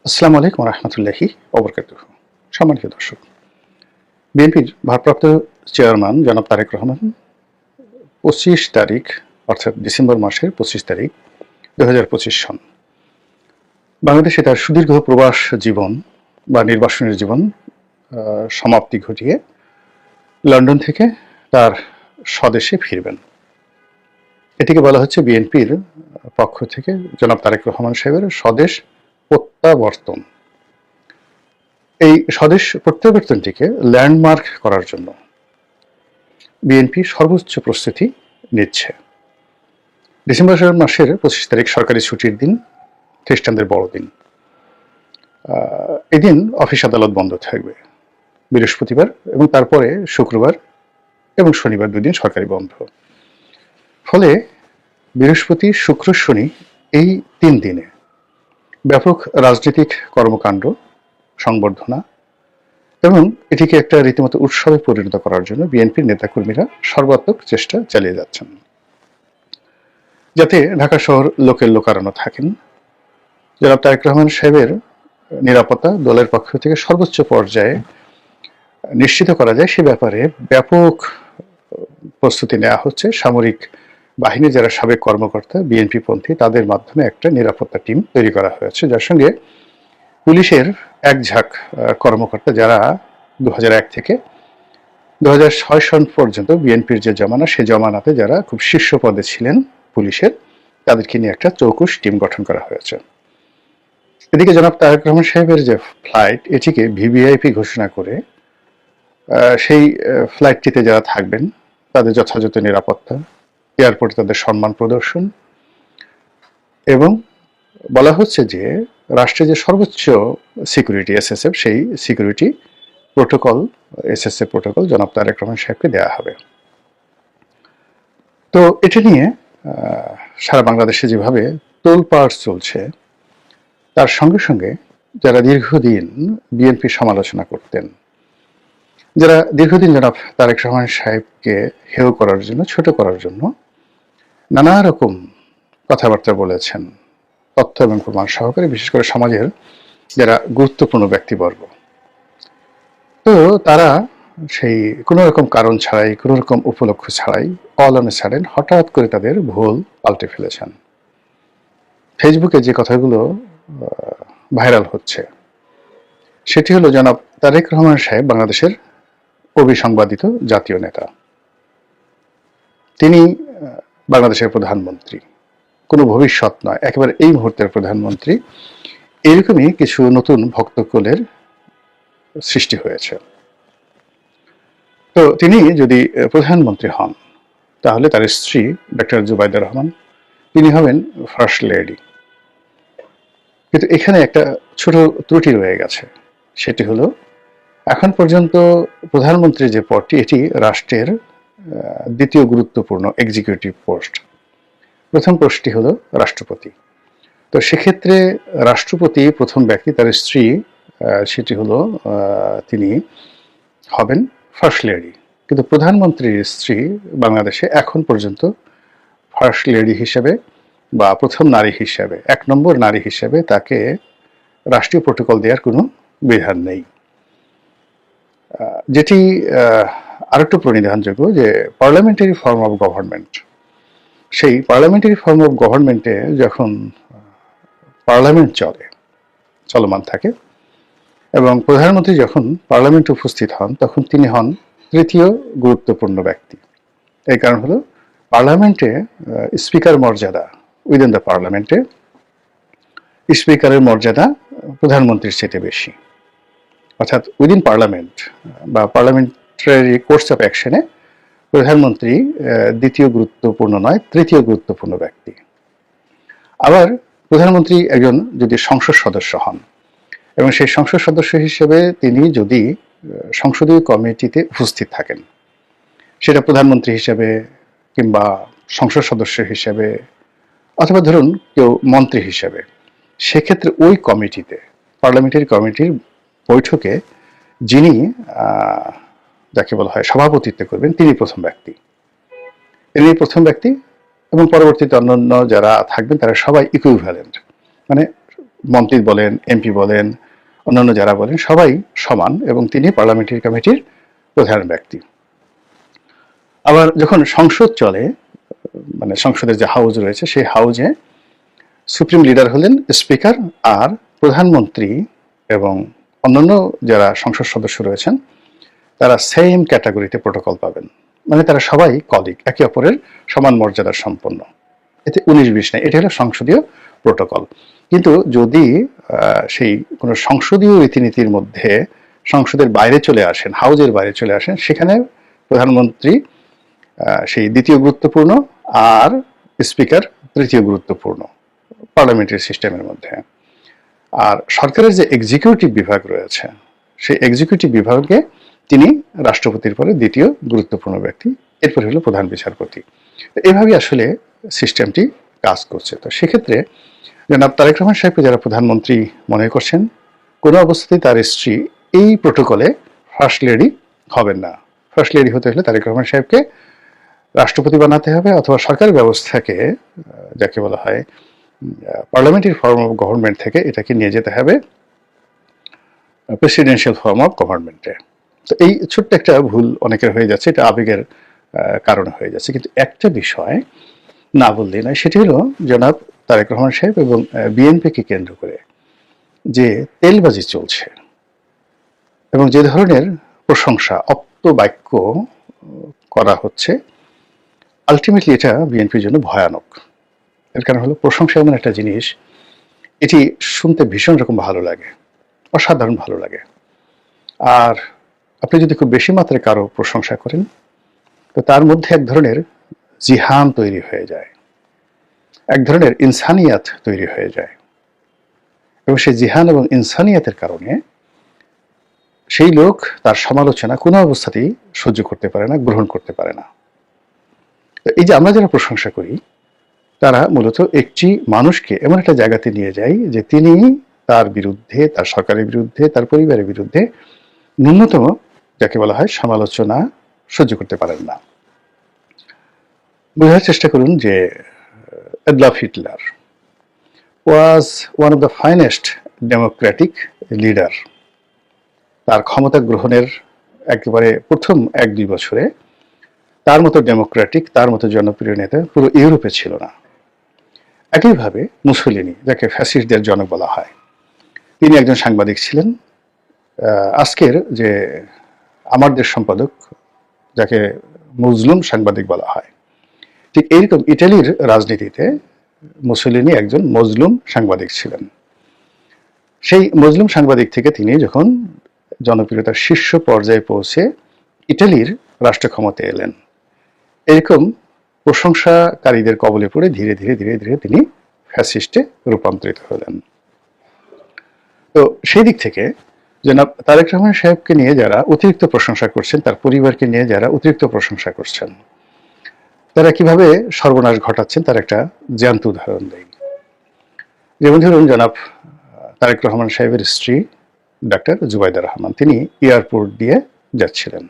আসসালামু আলাইকুম রহমতুল্লাহি ওবরকাতুহ। সম্মানিত দর্শক, বিএনপির ভারপ্রাপ্ত চেয়ারম্যান জনাব তারেক রহমান 25 তারিখ অর্থাৎ ডিসেম্বর মাসের 25 তারিখ 2025 সন বাংলাদেশে তার সুদীর্ঘ প্রবাস জীবন বা নির্বাসনের জীবন সমাপ্তি ঘটিয়ে লন্ডন থেকে তার স্বদেশে ফিরবেন। এটিকে বলা হচ্ছে বিএনপির পক্ষ থেকে জনাব তারেক রহমান সাহেবের স্বদেশ প্রত্যাবর্তন। এই স্বদেশ প্রত্যাবর্তনটিকে ল্যান্ডমার্ক করার জন্য বিএনপি সর্বোচ্চ প্রস্তুতি নিচ্ছে। ডিসেম্বর মাসের 25 তারিখ সরকারি ছুটির দিন, খ্রিস্টানদের বড়দিন। এদিন অফিস আদালত বন্ধ থাকবে। বৃহস্পতিবার এবং তারপরে শুক্রবার এবং শনিবার 2 দিন সরকারি বন্ধ। ফলে বৃহস্পতি, শুক্র, শনি এই 3 দিনে ব্যাপক রাজনৈতিক কর্মকাণ্ড, সংবর্ধনা এবং এটিকে একটা রীতিমতো উৎসবে পরিণত করার জন্য বিএনপির নেতাকর্মীরা সর্বাত্মক চেষ্টা চালিয়ে যাচ্ছেন, যাতে ঢাকা শহর লোকের লোকারণ্য থাকেন। জনাব তারেক রহমান সাহেবের নিরাপত্তা দলের পক্ষ থেকে সর্বোচ্চ পর্যায়ে নিশ্চিত করা যায় সে ব্যাপারে ব্যাপক প্রস্তুতি নেওয়া হচ্ছে। সামরিক বাহিনী যারা সাবেক কর্মকর্তা বিএনপি পন্থী, তাদের মাধ্যমে একটা নিরাপত্তা টিম তৈরি করা হয়েছে, যার সঙ্গে পুলিশের এক ঝাঁক কর্মকর্তা যারা 2001 থেকে 2006 সন পর্যন্ত বিএনপির যে জমানা, সে জমানাতে যারা খুব শীর্ষ পদে ছিলেন পুলিশের, তাদেরকে নিয়ে একটা চৌকুশ টিম গঠন করা হয়েছে। এদিকে জনাব তারেক রহমান সাহেবের যে ফ্লাইট, এটিকে ভিভিআইপি ঘোষণা করে সেই ফ্লাইটটিতে যারা থাকবেন তাদের যথাযথ নিরাপত্তা, এয়ারপোর্টে তাদের সম্মান প্রদর্শন এবং বলা হচ্ছে যে রাষ্ট্রের যে সর্বোচ্চ সিকিউরিটি এসএসএফ, সেই সিকিউরিটি প্রোটোকল, এসএসএফ প্রোটোকল জনাব তারেক রহমান সাহেবকে দেওয়া হবে। তো এটা নিয়ে সারা বাংলাদেশে যেভাবে তোলপাড় চলছে, তার সঙ্গে সঙ্গে যারা দীর্ঘদিন বিএনপি সমালোচনা করতেন, যারা দীর্ঘদিন জনাব তারেক রহমান সাহেবকে হেয় করার জন্য, ছোট করার জন্য নানা রকম কথাবার্তা বলেছেন, তথ্য এবং প্রমাণ সহকারে, বিশেষ করে সমাজের যারা গুরুত্বপূর্ণ ব্যক্তিবর্গ, তো তারা সেই কোনো রকম কারণ ছাড়াই, কোনো রকম উপলক্ষ ছাড়াই অল অন এ সাডেন হঠাৎ করে তাদের ভুল পাল্টে ফেলেছেন। ফেসবুকে যে কথাগুলো ভাইরাল হচ্ছে সেটি হলো, জনাব তারেক রহমান সাহেব বাংলাদেশের অবিসংবাদিত জাতীয় নেতা, তিনি বাংলাদেশের প্রধানমন্ত্রী, কোনো ভবিষ্যৎ নয়, একেবারে এই মুহূর্তের প্রধানমন্ত্রী। এরকমই কিছু নতুন ভক্তকুলের সৃষ্টি হয়েছে। তো তিনি যদি প্রধানমন্ত্রী হন, তাহলে তার স্ত্রী ডক্টর জুবাইদা রহমান, তিনি হবেন ফার্স্ট লেডি। কিন্তু এখানে একটা ছোট ত্রুটি রয়ে গেছে, সেটি হলো এখন পর্যন্ত প্রধানমন্ত্রীর যে পদটি, এটি রাষ্ট্রের দ্বিতীয় গুরুত্বপূর্ণ এক্সিকিউটিভ পোস্ট। প্রথম পোস্টটি হলো রাষ্ট্রপতি। তো সেক্ষেত্রে রাষ্ট্রপতি প্রথম ব্যক্তি, তার স্ত্রী, সেটি হলো তিনি হবেন ফার্স্ট লেডি। কিন্তু প্রধানমন্ত্রীর স্ত্রী বাংলাদেশে এখন পর্যন্ত ফার্স্ট লেডি হিসেবে বা প্রথম নারী হিসেবে, 1 নম্বর নারী হিসেবে তাকে রাষ্ট্রীয় প্রোটোকল দেওয়ার কোনো বিধান নেই। যেটি আরেকটু প্রণিধানযোগ্য যে পার্লামেন্টারি ফর্ম অফ গভর্নমেন্ট, সেই পার্লামেন্টারি ফর্ম অফ গভর্নমেন্টে যখন পার্লামেন্ট চলমান থাকে এবং প্রধানমন্ত্রী যখন পার্লামেন্টে উপস্থিত হন, তখন তিনি হন তৃতীয় গুরুত্বপূর্ণ ব্যক্তি। এই কারণ হলো পার্লামেন্টে স্পিকার মর্যাদা, উইদিন দ্য পার্লামেন্টে স্পিকারের মর্যাদা প্রধানমন্ত্রীর চেয়ে বেশি। অর্থাৎ উইদিন পার্লামেন্ট বা পার্লামেন্টারি কোর্স অফ অ্যাকশনে প্রধানমন্ত্রী দ্বিতীয় গুরুত্বপূর্ণ নয়, তৃতীয় গুরুত্বপূর্ণ ব্যক্তি। আবার প্রধানমন্ত্রী একজন যদি সংসদ সদস্য হন এবং সেই সংসদ সদস্য হিসেবে তিনি যদি সংসদীয় কমিটিতে উপস্থিত থাকেন, সেটা প্রধানমন্ত্রী হিসেবে কিংবা সংসদ সদস্য হিসেবে অথবা ধরুন কেউ মন্ত্রী হিসেবে, সেক্ষেত্রে ওই কমিটিতে, পার্লামেন্টারি কমিটির বৈঠকে যিনি যাকে বলা হয় সভাপতিত্ব করবেন, তিনি প্রথম ব্যক্তি। এবং পরবর্তীতে অন্যান্য যারা থাকবেন তারা সবাই ইকুইভ্যালেন্ট, মানে মন্ত্রী বলেন, এমপি বলেন, অন্যান্য যারা বলেন সবাই সমান এবং তিনি পার্লামেন্টারি কমিটির প্রধান ব্যক্তি। আবার যখন সংসদ চলে, মানে সংসদের যে হাউস রয়েছে সেই হাউজে সুপ্রিম লিডার হলেন স্পিকার, আর প্রধানমন্ত্রী এবং অন্যান্য যারা সংসদ সদস্য রয়েছেন তারা সেম ক্যাটাগরিতে প্রোটোকল পাবেন, মানে তারা সবাই কলিগ, একে অপরের সমান মর্যাদার সম্পন্ন। এতে 19-20 নেই, এটা হলো সংসদীয় প্রোটোকল। কিন্তু যদি সেই কোনো সংসদীয় রীতিনীতির মধ্যে সংসদের বাইরে চলে আসেন, হাউজের বাইরে চলে আসেন, সেখানে প্রধানমন্ত্রী সেই দ্বিতীয় গুরুত্বপূর্ণ আর স্পিকার তৃতীয় গুরুত্বপূর্ণ পার্লামেন্টারি সিস্টেমের মধ্যে। আর সরকারের যে এক্সিকিউটিভ বিভাগ রয়েছে সেই এক্সিকিউটিভ বিভাগে তিনি রাষ্ট্রপতির পরে দ্বিতীয় গুরুত্বপূর্ণ ব্যক্তি, এরপরে হলো প্রধান বিচারপতি। এভাবে আসলে সিস্টেমটি কাজ করছে। তো সেক্ষেত্রে জনাব তারেক রহমান সাহেবকে যারা প্রধানমন্ত্রী মনে করছেন, কোনো অবস্থাতেই তার স্ত্রী এই প্রোটোকলে ফার্স্ট লেডি হবেন না। ফার্স্ট লেডি হতে হলে তারেক রহমান সাহেবকে রাষ্ট্রপতি বানাতে হবে, অথবা সরকার ব্যবস্থাকে, যাকে বলা হয় পার্লামেন্টারি ফর্ম অফ গভর্নমেন্ট থেকে এটাকে নিয়ে যেতে হবে প্রেসিডেন্সিয়াল ফর্ম অফ গভর্নমেন্টে। তো এই ছোট্ট একটা ভুল অনেকের হয়ে যাচ্ছে, এটা আবেগের কারণে হয়ে যাচ্ছে। কিন্তু একটা বিষয় না বললেই নয়, সেটি হলো জনাব তারেক রহমান সাহেব এবং বিএনপিকে কেন্দ্র করে যে তেলবাজি চলছে এবং যে ধরনের প্রশংসা, অপ্ত বাক্য করা হচ্ছে, আলটিমেটলি এটা বিএনপির জন্য ভয়ানক। এর কারণ হলো প্রশংসা এমন একটা জিনিস, এটি শুনতে ভীষণ রকম ভালো লাগে, অসাধারণ ভালো লাগে। আর আপনি যদি খুব বেশি মাত্রায় কারো প্রশংসা করেন তো তার মধ্যে এক ধরনের জিহান তৈরি হয়ে যায়, এক ধরনের ইনসানিয়াত তৈরি হয়ে যায়, এবং সেই জিহান এবং ইনসানিয়াতের কারণে সেই লোক তার সমালোচনা কোনো অবস্থাতেই সহ্য করতে পারে না, গ্রহণ করতে পারে না। এই যে আমরা যারা প্রশংসা করি তারা মূলত একটি মানুষকে এমন একটা জায়গাতে নিয়ে যায় যে তিনি তার বিরুদ্ধে, তার সরকারের বিরুদ্ধে, তার পরিবারের বিরুদ্ধে ন্যূনতম, যাকে বলা হয়, সমালোচনা সহ্য করতে পারেন না। বোঝার চেষ্টা করুন যে Adolf Hitler was one of the finest Democratic leader. তার ক্ষমতা গ্রহণের একেবারে প্রথম 1-2 বছরে তার মতো ডেমোক্রেটিক, তার মতো জনপ্রিয় নেতা পুরো ইউরোপে ছিল না। একইভাবে মুসোলিনি, যাকে ফ্যাসিস্টদের জনক বলা হয়, তিনি একজন সাংবাদিক ছিলেন। আজকের যে আমার দেশ সম্পাদক, যাকে মজলুম সাংবাদিক বলা হয়, ঠিক এইরকম ইটালির রাজনীতিতে মুসোলিনি একজন মজলুম সাংবাদিক ছিলেন। সেই মজলুম সাংবাদিক থেকে তিনি যখন জনপ্রিয়তার শীর্ষ পর্যায়ে পৌঁছে ইটালির রাষ্ট্র ক্ষমতায় এলেন, এরকম প্রশংসাকারীদের কবলে পড়ে ধীরে ধীরে ধীরে ধীরে তিনি ফ্যাসিস্টে রূপান্তরিত হলেন। তো সেই দিক থেকে জনাব তারেক রহমান সাহেবকে নিয়ে যারা অতিরিক্ত প্রশংসা করছেন, তার পরিবারকে নিয়ে যারা অতিরিক্ত প্রশংসা করছেন, তারা কিভাবে সর্বনাশ ঘটাচ্ছেন তার একটা জ্যান্ত উদাহরণ দেয়। যেমন ধরুন, জনাব তারেক রহমান সাহেবের স্ত্রী ডাক্তার জুবাইদা রহমান, তিনি এয়ারপোর্ট দিয়ে যাচ্ছিলেন।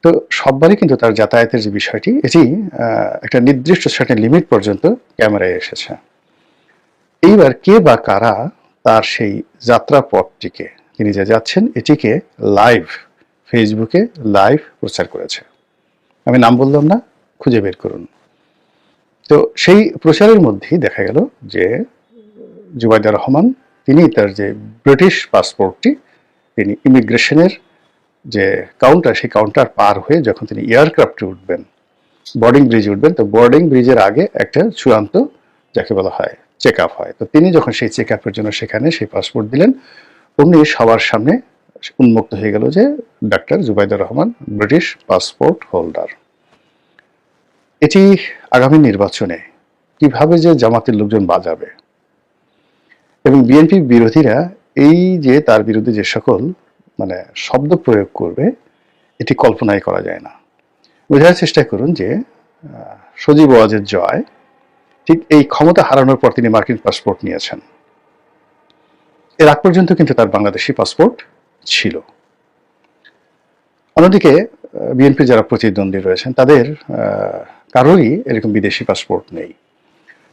তো সববারই কিন্তু তার যাতায়াতের যে বিষয়টি, এটি একটা নির্দিষ্ট সার্টেন লিমিট পর্যন্ত ক্যামেরায় এসেছে। এইবার কে বা কারা তার সেই যাত্রা পথটিকে, তিনি যে যাচ্ছেন, এটিকে লাইভ ফেসবুকে লাইভ প্রচার করেছে। আমি নাম বললাম না, খুঁজে বের করুন। তো সেই প্রচারের মধ্যেই দেখা গেল যে জুবাইদা রহমান, তিনি তার যে ব্রিটিশ পাসপোর্টটি, তিনি ইমিগ্রেশনের যে কাউন্টার, সেই কাউন্টার পার হয়ে যখন তিনি এয়ারক্রাফটে উঠবেন, বোর্ডিং ব্রিজে উঠবেন, তো বোর্ডিং ব্রিজের আগে একটা চূড়ান্ত, যাকে বলা হয়, চেক আপ হয়। তো তিনি যখন সেই চেক আপের জন্য সেখানে সেই পাসপোর্ট দিলেন, অমনি সবার সামনে উন্মুক্ত হয়ে গেল যে doctor Zubaida Rahman British passport holder. এটি আগামী নির্বাচনে কিভাবে যে জামাতের লোকজন বাজাবে এবং বিএনপি বিরোধীরা এই যে তার বিরুদ্ধে যে সকল মানে শব্দ প্রয়োগ করবে, এটি কল্পনাই করা যায় না। বোঝার চেষ্টা করুন যে সজীব ওয়াজেদ জয় ঠিক এই ক্ষমতা হারানোর পর তিনি মার্কিন পাসপোর্ট নিয়েছেন। এর আগ পর্যন্ত কিন্তু তার বাংলাদেশি পাসপোর্ট ছিল। অন্যদিকে বিএনপি যারা প্রতিদ্বন্দ্বী রয়েছেন, তাদের কারোরই এরকম বিদেশি পাসপোর্ট নেই।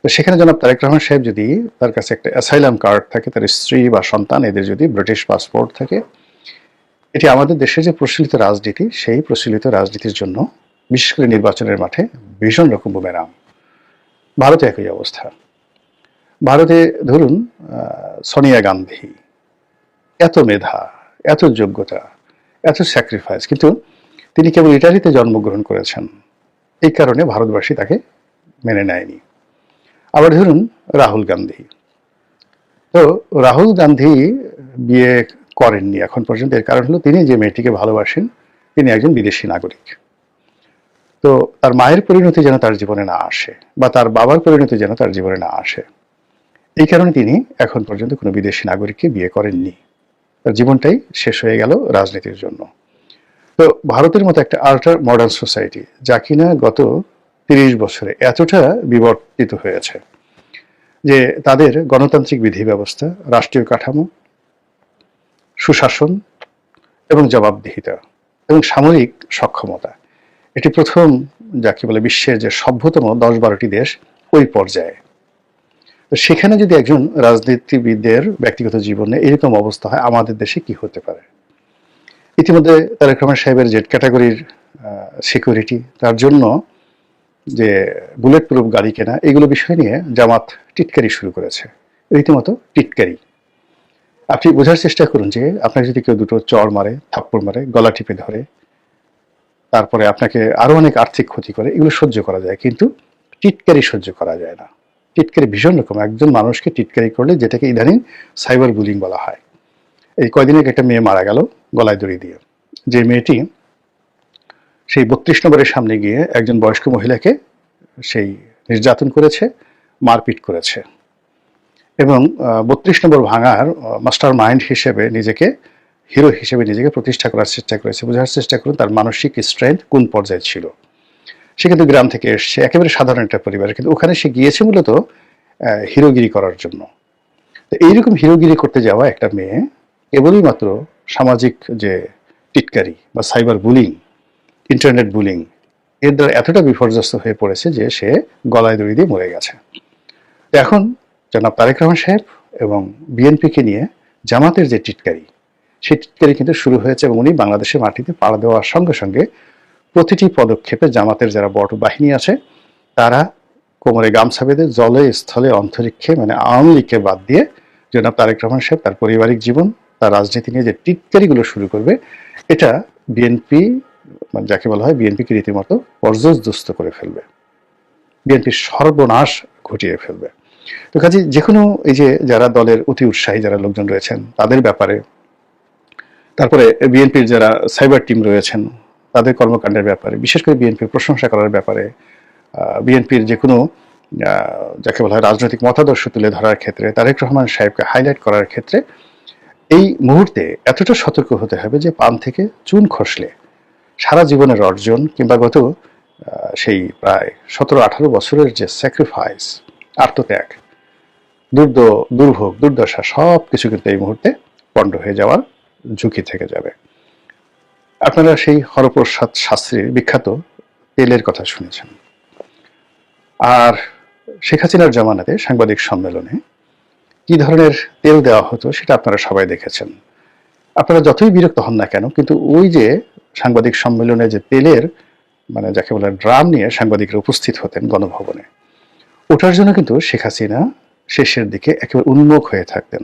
তো সেখানে জনাব তারেক রহমান সাহেব যদি তার কাছে একটা অ্যাসাইলাম কার্ড থাকে, তার স্ত্রী বা সন্তান এদের যদি ব্রিটিশ পাসপোর্ট থাকে, এটি আমাদের দেশের যে প্রচলিত রাজনীতি, সেই প্রচলিত রাজনীতির জন্য বিশেষ করে নির্বাচনের মাঠে ভীষণ রকম বুমেরাং। ভারতে একই অবস্থা। ভারতে ধরুন সোনিয়া গান্ধী, এত মেধা, এত যোগ্যতা, এত স্যাক্রিফাইস, কিন্তু তিনি কেবল ইটালিতে জন্মগ্রহণ করেছেন, এই কারণে ভারতবাসী তাকে মেনে নেয়নি। আবার ধরুন রাহুল গান্ধী, তো রাহুল গান্ধী বিয়ে করেননি এখন পর্যন্ত। এর কারণ হলো তিনি যে মেয়েটিকে ভালোবাসেন তিনি একজন বিদেশি নাগরিক। তো তার মায়ের পরিণতি যেন তার জীবনে না আসে, বা তার বাবার পরিণতি যেন তার জীবনে না আসে, এই কারণে তিনি এখন পর্যন্ত কোনো বিদেশি নাগরিককে বিয়ে করেননি। তার জীবনটাই শেষ হয়ে গেল রাজনীতির জন্য। তো ভারতের মতো একটা আল্ট্রা মডার্ন সোসাইটি, যা কিনা গত 30 বছরে এতটা বিবর্তিত হয়েছে যে তাদের গণতান্ত্রিক বিধি ব্যবস্থা, রাষ্ট্রীয় কাঠামো, সুশাসন এবং জবাবদিহিতা এবং সামরিক সক্ষমতা, এটি প্রথম যাকে বলে বিশ্বের যে সভ্যতম 10-12টি দেশ ওই পর্যায়ে। তো সেখানে যদি একজন রাজনীতিবিদের ব্যক্তিগত জীবনে এরকম অবস্থা হয়, আমাদের দেশে কি হতে পারে? ইতিমধ্যে তারেক রহমান সাহেবের জেড ক্যাটাগরির সিকিউরিটি, তার জন্য যে বুলেট প্রুফ গাড়ি কেনা, এগুলো বিষয় নিয়ে জামাত টিটকারি শুরু করেছে, রীতিমতো টিটকারি। আপনি বোঝার চেষ্টা করুন যে আপনাকে যদি কেউ দুটো চড় মারে, থাপ্পড় মারে, গলা টিপে ধরে, তারপরে আপনাকে আরো অনেক আর্থিক ক্ষতি করে, এগুলো সহ্য করা যায়, কিন্তু টিটকারি সহ্য করা যায় না। টিটকারি ভীষণ রকম। একজন মানুষকে টিটকারি করলে, যেটাকে ইদানিং সাইবার বুলিং বলা হয়, এই কয়দিন আগে একটা মেয়ে মারা গেল গলায় দড়ি দিয়ে। যে মেয়েটি সেই 32 নম্বরের সামনে গিয়ে একজন বয়স্ক মহিলাকে সেই নির্যাতন করেছে, মারপিট করেছে, এবং 32 নম্বর ভাঙার মাস্টার মাইন্ড হিসেবে নিজেকে, হিরো হিসেবে নিজেকে প্রতিষ্ঠা করার চেষ্টা করেছে। বোঝার চেষ্টা করুন তার মানসিক স্ট্রেংথ কোন পর্যায়ে ছিল। সে কিন্তু গ্রাম থেকে এসছে, একেবারে সাধারণ একটা পরিবারে, কিন্তু ওখানে সে গিয়েছে মূলত হিরোগিরি করার জন্য। তো এইরকম হিরোগিরি করতে যাওয়া একটা মেয়ে কেবলই মাত্র সামাজিক যে টিটকারি বা সাইবার বুলিং, ইন্টারনেট বুলিং, এর দ্বারা এতটা বিপর্যস্ত হয়ে পড়েছে যে সে গলায় দড়ি দিয়ে মরে গেছে। এখন জনাব তারেক রহমান সাহেব এবং বিএনপিকে নিয়ে জামাতের যে টিটকারি, সেই টিটকারি কিন্তু শুরু হয়েছে, এবং উনি বাংলাদেশের মাটিতে পাড়া দেওয়ার সঙ্গে সঙ্গে প্রতিটি পদক্ষেপে জামাতের যারা বড় বাহিনী আছে তারা কোমরে গামছা বেঁধে জলে স্থলে অন্তরিক্ষে, মানে আওয়ামী লীগকে বাদ দিয়ে জনাব তারেক রহমান সাহেব তার পারিবারিক জীবন, তার রাজনীতি নিয়ে যে টিটকারিগুলো শুরু করবে, এটা বিএনপি, মানে যাকে বলা হয় বিএনপিকে রীতিমতো পর্যদস্ত করে ফেলবে, বিএনপির সর্বনাশ ঘটিয়ে ফেলবে। তো কাজে যে কোনো এই যে যারা দলের অতি উৎসাহী যারা লোকজন রয়েছেন তাদের ব্যাপারে, তারপরে বিএনপির যারা সাইবার টিম রয়েছেন তাদের কর্মকাণ্ডের ব্যাপারে, বিশেষ করে বিএনপির প্রশংসা করার ব্যাপারে, বিএনপির যে কোনো যাকে বলা হয় রাজনৈতিক মতাদর্শ তুলে ধরার ক্ষেত্রে, তারেক রহমান সাহেবকে হাইলাইট করার ক্ষেত্রে এই মুহূর্তে এতটা সতর্ক হতে হবে যে পান থেকে চুন খসলে সারা জীবনের অর্জন কিংবা গত সেই প্রায় 17-18 বছরের যে স্যাক্রিফাইস, আত্মত্যাগ, দুর্ভোগ, দুর্দশা, সব কিছু কিন্তু এই মুহূর্তে পণ্ড হয়ে যাওয়ার ঝুঁকি থেকে যাবে। আপনারা সেই হরপ্রসাদ শাস্ত্রীর বিখ্যাত তেলের কথা শুনেছেন। আর শেখ হাসিনার জামানাতে সাংবাদিক সম্মেলনে কি ধরনের তেল দেওয়া হতো সেটা আপনারা সবাই দেখেছেন। আপনারা যতই বিরক্ত হন না কেন, কিন্তু ওই যে সাংবাদিক সম্মেলনে যে তেলের, মানে যাকে বলে ড্রাম নিয়ে সাংবাদিকরা উপস্থিত হতেন গণভবনে, ওটার জন্য কিন্তু শেখ হাসিনা শেষের দিকে একেবারে উন্মুখ হয়ে থাকতেন।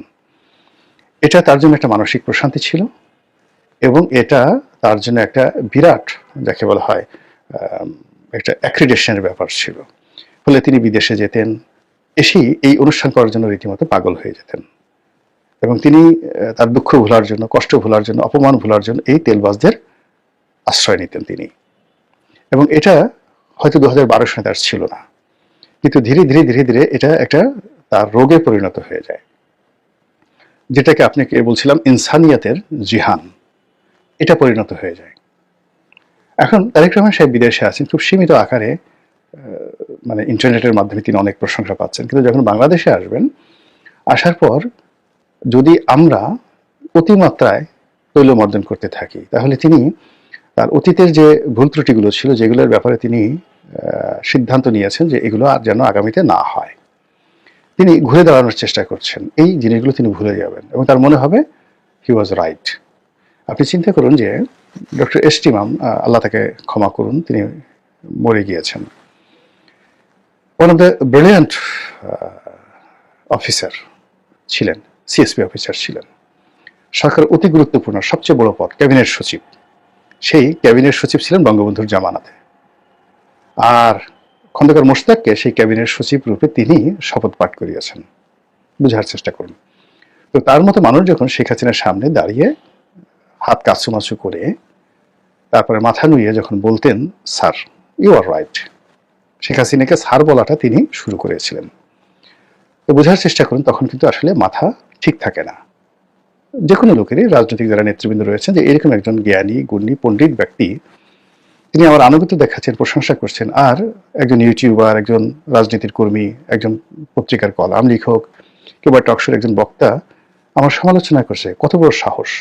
এটা তার জন্য একটা মানসিক প্রশান্তি ছিল, এবং এটা তার জন্য একটা বিরাট, যাকে বলা হয় একটা অ্যাক্রিডেশনের ব্যাপার ছিল। ফলে তিনি বিদেশে যেতেন, এসেই এই অনুষ্ঠান করার জন্য রীতিমতো পাগল হয়ে যেতেন, এবং তিনি তার দুঃখ ভোলার জন্য, কষ্ট ভোলার জন্য, অপমান ভোলার জন্য এই তেলবাজদের আশ্রয় নিতেন তিনি। এবং এটা হয়তো 2012 সালে তার ছিল না, কিন্তু ধীরে ধীরে ধীরে ধীরে এটা একটা তার রোগে পরিণত হয়ে যায়, যেটাকে আপনাকে বলছিলাম ইনসানিয়াতের জিহান, এটা পরিণত হয়ে যায়। এখন তারেক রহমান সাহেব বিদেশে আছেন খুব সীমিত আকারে, মানে ইন্টারনেটের মাধ্যমে তিনি অনেক প্রশংসা পাচ্ছেন, কিন্তু যখন বাংলাদেশে আসবেন, আসার পর যদি আমরা অতিমাত্রায় তৈলমর্দন করতে থাকি, তাহলে তিনি তার অতীতের যে ভুল ত্রুটিগুলো ছিল, যেগুলোর ব্যাপারে তিনি সিদ্ধান্ত নিয়েছেন যে এগুলো আর যেন আগামীতে না হয়, তিনি ঘুরে দাঁড়ানোর চেষ্টা করছেন, এই জিনিসগুলো তিনি ভুলে যাবেন এবং তার মনে হবে হি ওয়াজ রাইট। আপনি চিন্তা করুন যে ডক্টর এস টি ইমাম, আল্লাহ তাকে ক্ষমা করুন, তিনি মরে গিয়েছেন। One of the brilliant officer ছিলেন, সিএসপি অফিসার ছিলেন, সরকার অতি গুরুত্বপূর্ণ সবচেয়ে বড় পদ ক্যাবিনেট সচিব। সেই ক্যাবিনেট সচিব ছিলেন বঙ্গবন্ধুর জামানাতে, আর খন্দকার মোশতাককে সেই ক্যাবিনেট সচিব রূপে তিনি শপথ পাঠ করিয়েছেন। বুঝার চেষ্টা করুন। তো তার মতো মানুষ যখন শেখ হাসিনার সামনে দাঁড়িয়ে হাত কাছুমাছু করে তারপরে মাথা নুইয়ে যখন বলতেন sir you are right, Sheikh হাসিনাকে স্যার বলাটা তিনি শুরু করেছিলেন। তো বোঝার চেষ্টা করুন, তখন কিন্তু আসলে মাথা ঠিক থাকে না যে কোনো লোকেরই, রাজনৈতিক যারা নেতৃবৃন্দ রয়েছেন, যে এরকম একজন জ্ঞানী গুণী পণ্ডিত ব্যক্তি তিনি আমার আনুগত্য দেখাচ্ছেন, প্রশংসা করছেন, আর একজন ইউটিউবার, একজন রাজনীতির কর্মী, একজন পত্রিকার কলাম লেখক কিংবা টকশোর একজন বক্তা আমার সমালোচনা করছে, কত বড় সাহস,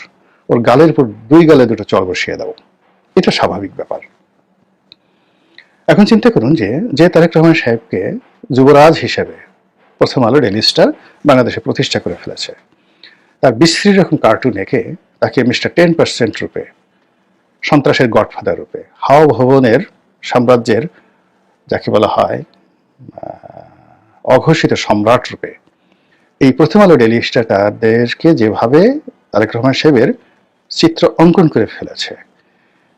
ওর গালের উপর দুই গালে দুটো চড় বসিয়ে দাও। এটা স্বাভাবিক ব্যাপার। এখন চিন্তা করুন যে তারেক রহমান সাহেবকে যুবরাজ হিসেবে প্রথম আলো ডেইলি স্টার বাংলাদেশে প্রতিষ্ঠা করে ফেলেছে, তার বিশ্রী রকম কার্টুন এঁকে তাকে মিস্টার 10% রূপে, সন্ত্রাসের গডফাদার রূপে, হাওয়া ভবনের সাম্রাজ্যের যাকে বলা হয় অঘোষিত সম্রাট রূপে এই প্রথম আলো ডেইলি স্টার তাদেরকে যেভাবে তারেক রহমান সাহেবের চিত্র অঙ্কন করে ফেলেছে,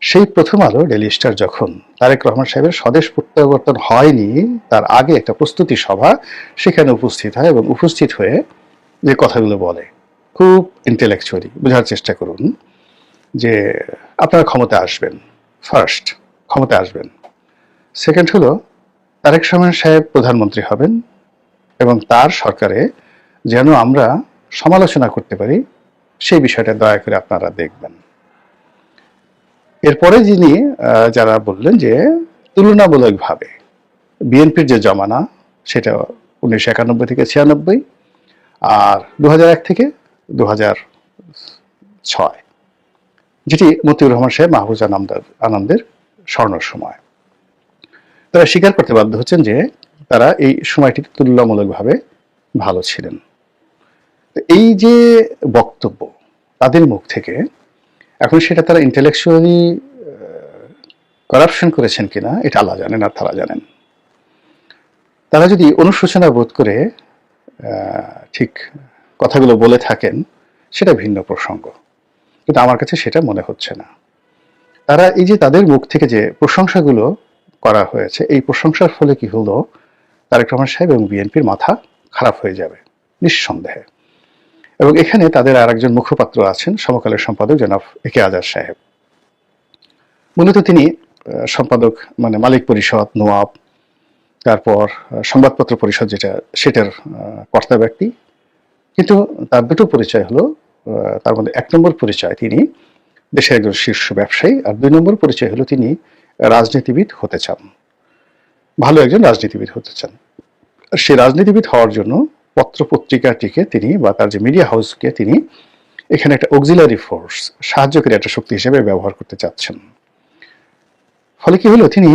সেই প্রথম আলো ডেইলি স্টার যখন তারেক রহমান সাহেবের স্বদেশ প্রত্যাবর্তন হয়নি তার আগে একটা প্রস্তুতি সভা সেখানে উপস্থিত হয় এবং উপস্থিত হয়ে যে কথাগুলো বলে খুব ইন্টেলেকচুয়ালি। বোঝার চেষ্টা করুন যে আপনারা ক্ষমতায় আসবেন, ফার্স্ট ক্ষমতায় আসবেন, সেকেন্ড হলো তারেক রহমান সাহেব প্রধানমন্ত্রী হবেন এবং তার সরকারে যেন আমরা সমালোচনা করতে পারি সেই বিষয়টা দয়া করে আপনারা দেখবেন। এরপরে যিনি যারা বললেন যে তুলনামূলকভাবে বিএনপির যে জমানা সেটা 1991 থেকে 96 আর 2001 থেকে 2006, যেটি মতিউর রহমান সাহেব মাহফুজ আনন্দের স্বর্ণ সময়, তারা স্বীকার করতে বাধ্য হচ্ছেন যে তারা এই সময়টি তুলনামূলকভাবে ভালো ছিলেন। এই যে বক্তব্য তাদের মুখ থেকে, এখন সেটা তারা ইন্টেলেকচুয়ালি করাপশন করেছেন কিনা এটা আল্লাহ জানেন আর তারা জানেন। তারা যদি অনুশোচনা বোধ করে ঠিক কথাগুলো বলে থাকেন সেটা ভিন্ন প্রসঙ্গ, কিন্তু আমার কাছে সেটা মনে হচ্ছে না। তারা এই যে তাদের মুখ থেকে যে প্রশংসাগুলো করা হয়েছে, এই প্রশংসার ফলে কি হলো, তারেক রহমান সাহেব এবং বিএনপির মাথা খারাপ হয়ে যাবে নিঃসন্দেহে। এবং এখানে তাদের আর একজন মুখপাত্র আছেন, সমকালের সম্পাদক জনাব একে আজাদ সাহেব। মূলত তিনি সম্পাদক মানে মালিক পরিষদ, নোয়াব, তারপর সংবাদপত্র পরিষদ যেটা সেটার কর্তা ব্যক্তি, কিন্তু তার দুটো পরিচয় হলো, তার মধ্যে 1 নম্বর পরিচয় তিনি দেশের একজন শীর্ষ ব্যবসায়ী, আর 2 নম্বর পরিচয় হলো তিনি রাজনীতিবিদ হতে চান, ভালো একজন রাজনীতিবিদ হতে চান। সে রাজনীতিবিদ হওয়ার জন্য পত্র পত্রিকাটিকে তিনি বা তার যে মিডিয়া হাউসকে তিনি এখানে একটা অক্সিলারি ফোর্স, সাহায্যকারী একটা শক্তি হিসেবে ব্যবহার করতে চাচ্ছেন। ফলে কি হলো, তিনি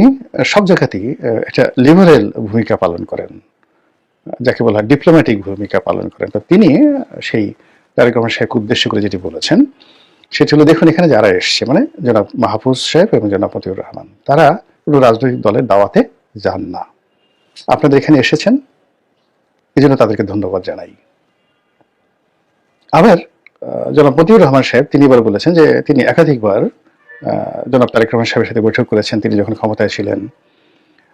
সব জায়গাতেই একটা লিবারেল ভূমিকা পালন করেন, যাকে বলা হয় ডিপ্লোম্যাটিক ভূমিকা পালন করেন। তো তিনি সেই তারেক রহমান সাহেবকে উদ্দেশ্য করে যেটি বলেছেন সেটি হলো, দেখুন এখানে যারা এসছে মানে জনাব মাহফুজ সাহেব এবং জনাব মতিউর রহমান, তারা কোনো রাজনৈতিক দলের দাওয়াতে যান না, আপনাদের এখানে এসেছেন, এই জন্য তাদেরকে ধন্যবাদ জানাই। আবার জনাব মতিউর রহমান সাহেব তিনি এবার বলেছেন যে তিনি একাধিকবার জনাব তারেক রহমান সাহেবের সাথে বৈঠক করেছেন, তিনি যখন ক্ষমতায় ছিলেন,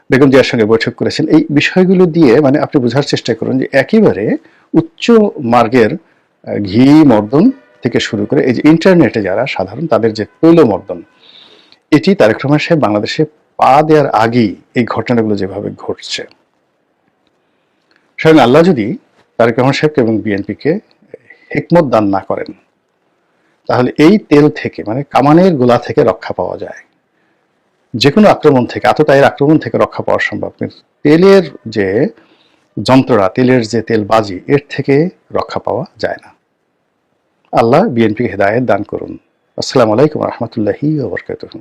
বেগম জিয়ার সঙ্গে বৈঠক করেছেন। এই বিষয়গুলো দিয়ে মানে আপনি বোঝার চেষ্টা করুন যে একেবারে উচ্চ মার্গের ঘি মর্দন থেকে শুরু করে এই যে ইন্টারনেটে যারা সাধারণ তাদের যে তৈলমর্দন, এটি তারেক রহমান সাহেব বাংলাদেশে পা দেওয়ার আগেই এই ঘটনাগুলো যেভাবে ঘটছে। স্বয়ং আল্লাহ যদি তারেক রহমান সাহেবকে এবং বিএনপিকে হিকমত দান না করেন, তাহলে এই তেল থেকে মানে কামানের গোলা থেকে রক্ষা পাওয়া যায়, যে কোনো আক্রমণ থেকে, আততায়ীর আক্রমণ থেকে রক্ষা পাওয়া সম্ভব, কিন্তু তেলের যে যন্ত্রণা, তেলের যে তেলবাজি, এর থেকে রক্ষা পাওয়া যায় না। আল্লাহ বিএনপিকে হেদায়েত দান করুন। আসসালামু আলাইকুম ওয়া রাহমাতুল্লাহি ওয়া বারাকাতুহু।